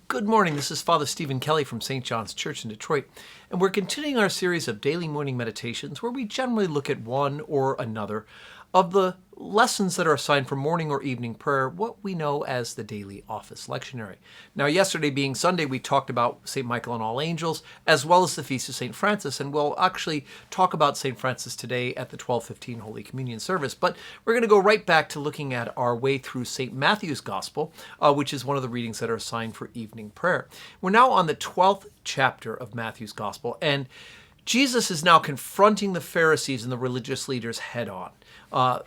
Good morning. This is Father Stephen Kelly from St. John's Church in Detroit, and we're continuing our series of daily morning meditations where we generally look at one or another of the lessons that are assigned for morning or evening prayer, what we know as the daily office lectionary. Now, yesterday being Sunday, we talked about St. Michael and all angels, as well as the Feast of St. Francis, and we'll actually talk about St. Francis today at the 12:15 Holy Communion service. But we're going to go right back to looking at our way through St. Matthew's Gospel, which is one of the readings that are assigned for evening prayer. We're now on the 12th chapter of Matthew's Gospel, and Jesus is now confronting the Pharisees and the religious leaders head on.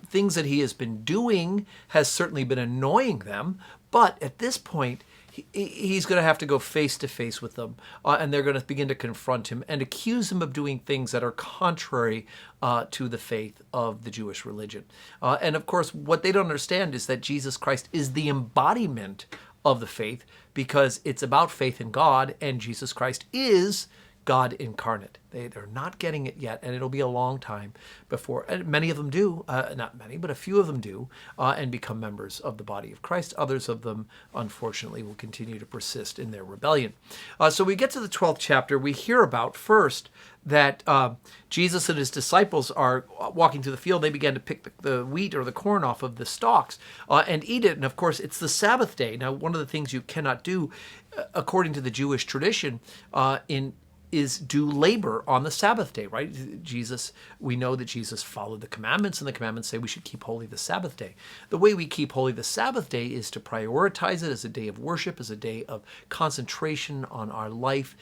Things that he has been doing has certainly been annoying them, but at this point, he's going to have to go face to face with them, and they're going to begin to confront him and accuse him of doing things that are contrary to the faith of the Jewish religion. And of course, what they don't understand is that Jesus Christ is the embodiment of the faith, because it's about faith in God, and Jesus Christ is God incarnate. They're not getting it yet, and it'll be a long time before, and many of them do, not many, but a few of them do, and become members of the body of Christ. Others of them, unfortunately, will continue to persist in their rebellion. So we get to the 12th chapter. We hear about first that Jesus and his disciples are walking through the field. They began to pick the wheat or the corn off of the stalks and eat it. And of course, it's the Sabbath day. Now, one of the things you cannot do, according to the Jewish tradition, is do labor on the Sabbath day, right? We know that Jesus followed the commandments, and the commandments say we should keep holy the Sabbath day. The way we keep holy the Sabbath day is to prioritize it as a day of worship, as a day of concentration on our life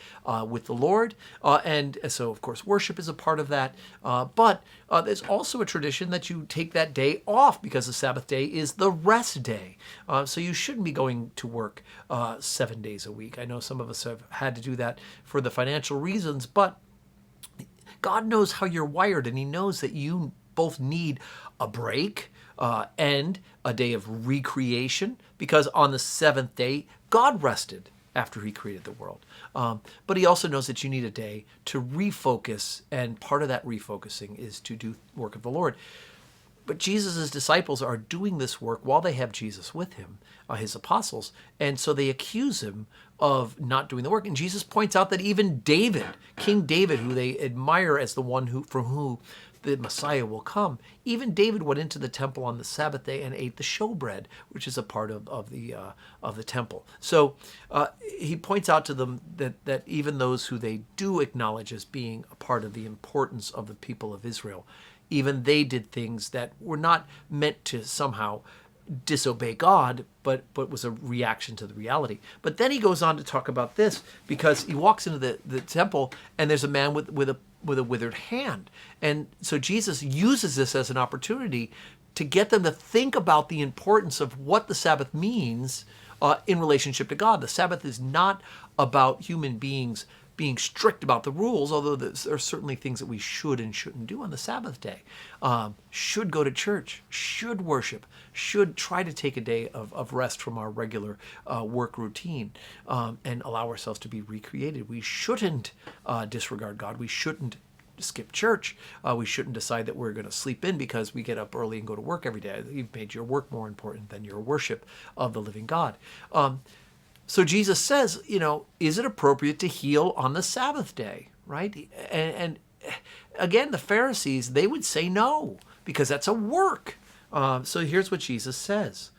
with the Lord. And so, of course, worship is a part of that. But there's also a tradition that you take that day off, because the Sabbath day is the rest day. So you shouldn't be going to work 7 days a week. I know some of us have had to do that for the financial reasons, but God knows how you're wired, and he knows that you both need a break and a day of recreation, because on the seventh day, God rested after he created the world. But he also knows that you need a day to refocus, and part of that refocusing is to do work of the Lord. But Jesus' disciples are doing this work while they have Jesus with him, his apostles, and so they accuse him of not doing the work. And Jesus points out that even David, King David, who they admire as the one from whom the Messiah will come, even David went into the temple on the Sabbath day and ate the showbread, which is a part of the temple. So he points out to them that even those who they do acknowledge as being a part of the importance of the people of Israel, even they did things that were not meant to somehow disobey God, but was a reaction to the reality. But then he goes on to talk about this, because he walks into the temple, and there's a man with a withered hand. And so Jesus uses this as an opportunity to get them to think about the importance of what the Sabbath means in relationship to God. The Sabbath is not about human beings being strict about the rules, although there are certainly things that we should and shouldn't do on the Sabbath day. Should go to church, should worship, should try to take a day of rest from our regular work routine, and allow ourselves to be recreated. We shouldn't disregard God. We shouldn't skip church. We shouldn't decide that we're going to sleep in because we get up early and go to work every day. You've made your work more important than your worship of the living God. So Jesus says, is it appropriate to heal on the Sabbath day, right? And again, the Pharisees, they would say no, because that's a work. So here's what Jesus says.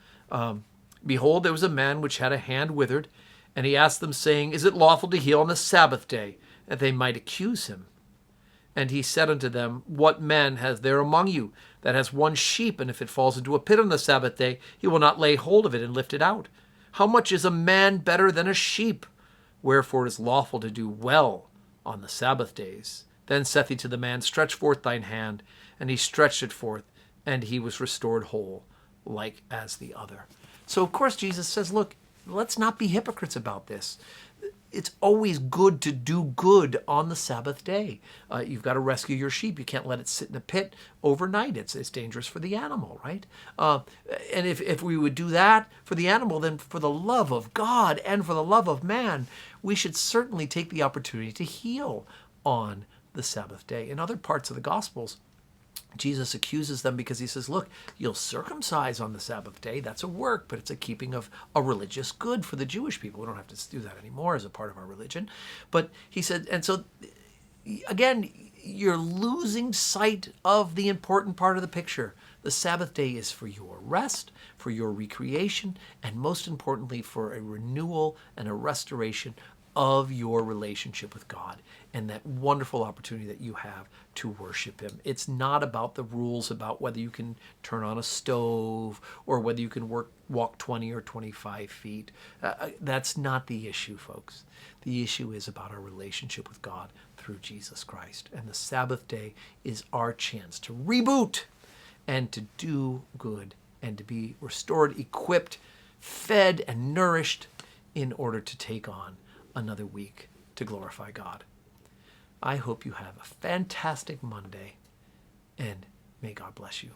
Behold, there was a man which had a hand withered, and he asked them, saying, is it lawful to heal on the Sabbath day? That they might accuse him. And he said unto them, what man has there among you that has one sheep, and if it falls into a pit on the Sabbath day, he will not lay hold of it and lift it out? How much is a man better than a sheep? Wherefore it is lawful to do well on the Sabbath days. Then saith he to the man, stretch forth thine hand. And he stretched it forth, and he was restored whole, like as the other. So of course Jesus says, look, let's not be hypocrites about this. It's always good to do good on the Sabbath day. You've got to rescue your sheep. You can't let it sit in a pit overnight. It's dangerous for the animal, right? And if we would do that for the animal, then for the love of God and for the love of man, we should certainly take the opportunity to heal on the Sabbath day. In other parts of the Gospels, Jesus accuses them because he says, look, you'll circumcise on the Sabbath day. That's a work, but it's a keeping of a religious good for the Jewish people. We don't have to do that anymore as a part of our religion. But he said, and so again, you're losing sight of the important part of the picture. The Sabbath day is for your rest, for your recreation, and most importantly, for a renewal and a restoration of your relationship with God and that wonderful opportunity that you have to worship him. It's not about the rules about whether you can turn on a stove or whether you can walk 20 or 25 feet. That's not the issue, folks. The issue is about our relationship with God through Jesus Christ. And the Sabbath day is our chance to reboot and to do good and to be restored, equipped, fed, and nourished in order to take on another week to glorify God. I hope you have a fantastic Monday, and may God bless you.